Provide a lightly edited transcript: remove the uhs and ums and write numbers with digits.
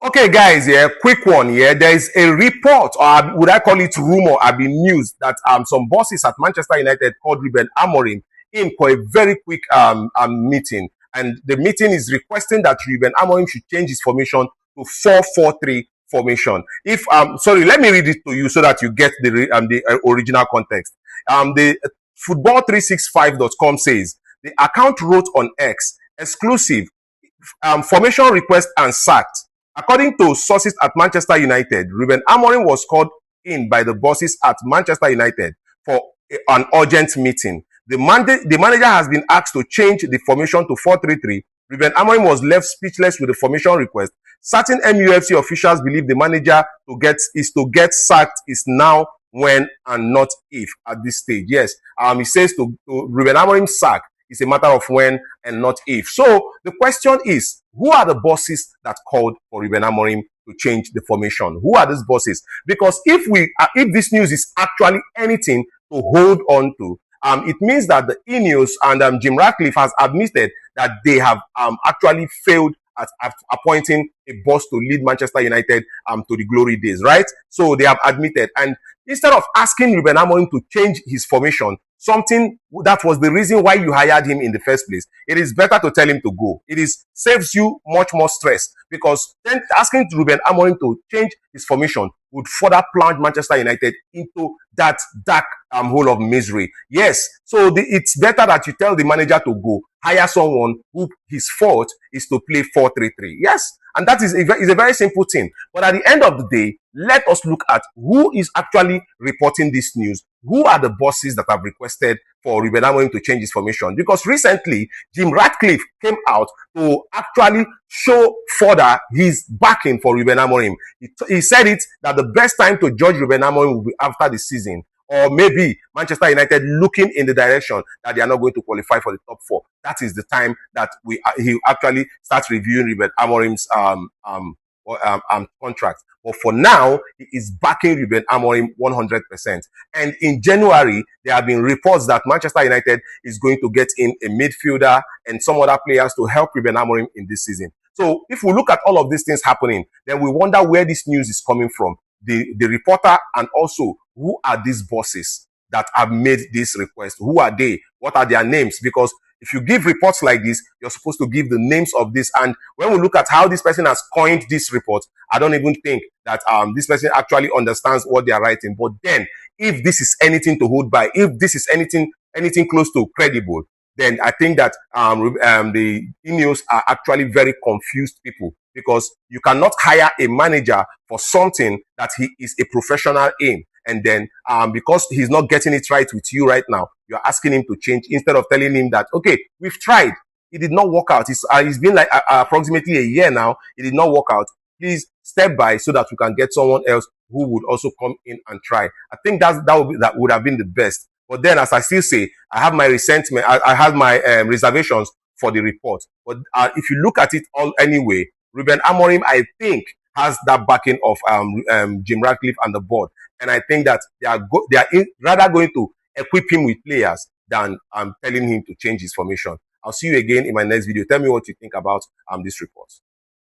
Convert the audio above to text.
Okay, guys, yeah, quick one. Yeah, there is a report, or would I call it rumor, news that some bosses at Manchester United called Ruben Amorim in for a very quick meeting, and the meeting is requesting that Ruben Amorim should change his formation to 4-4-3 formation. If sorry, let me read it to you so that you get the original context. The football365.com says the account wrote on X exclusive formation request and sacked. According to sources at Manchester United, Ruben Amorim was called in by the bosses at Manchester United for an urgent meeting. The manager has been asked to change the formation to 4-3-3. Ruben Amorim was left speechless with the formation request. Certain MUFC officials believe the manager to get sacked is now, when, and not if at this stage. Yes, he says to Ruben Amorim sack. It's a matter of when and not if. So the question is, who are the bosses that called for Ruben Amorim to change the formation? Who are these bosses? Because if this news is actually anything to hold on to, it means that the Ineos and Jim Ratcliffe has admitted that they have actually failed at appointing a boss to lead Manchester United to the glory days, right? So they have admitted, and instead of asking Ruben Amorim to change his formation, something that was the reason why you hired him in the first place, it is better to tell him to go. It saves you much more stress, because then asking Ruben Amorim to change his formation would further plunge Manchester United into that dark hole of misery. Yes, so it's better that you tell the manager to go, hire someone who his fault is to play 4-3-3. Yes, and that is a very simple thing. But at the end of the day, let us look at who is actually reporting this news. Who are the bosses that have requested for Ruben Amorim to change his formation? Because recently, Jim Ratcliffe came out to actually show further his backing for Ruben Amorim. He said it that the best time to judge Ruben Amorim will be after the season, or maybe Manchester United looking in the direction that they are not going to qualify for the top 4. That is the time that he actually starts reviewing Ruben Amorim's contract. But for now, he is backing Ruben Amorim 100%. And in January, there have been reports that Manchester United is going to get in a midfielder and some other players to help Ruben Amorim in this season. So if we look at all of these things happening, then we wonder where this news is coming from. The reporter, and also who are these bosses that have made this request? Who are they? What are their names? Because if you give reports like this, you're supposed to give the names of this. And when we look at how this person has coined this report, I don't even think that this person actually understands what they are writing. But then, if this is anything to hold by, if this is anything close to credible, then I think that the Ineos are actually very confused people, because you cannot hire a manager for something that he is a professional in. And then because he's not getting it right with you right now, you're asking him to change, instead of telling him that, okay, we've tried. It did not work out. It's been like approximately a year now. It did not work out. Please step by so that we can get someone else who would also come in and try. I think that would have been the best. But then, as I still say, I have my resentment. I have my reservations for the report. But if you look at it all anyway, Ruben Amorim, I think, has that backing of Jim Ratcliffe and the board. And I think that they are rather going to equip him with players than telling him to change his formation. I'll see you again in my next video. Tell me what you think about this report.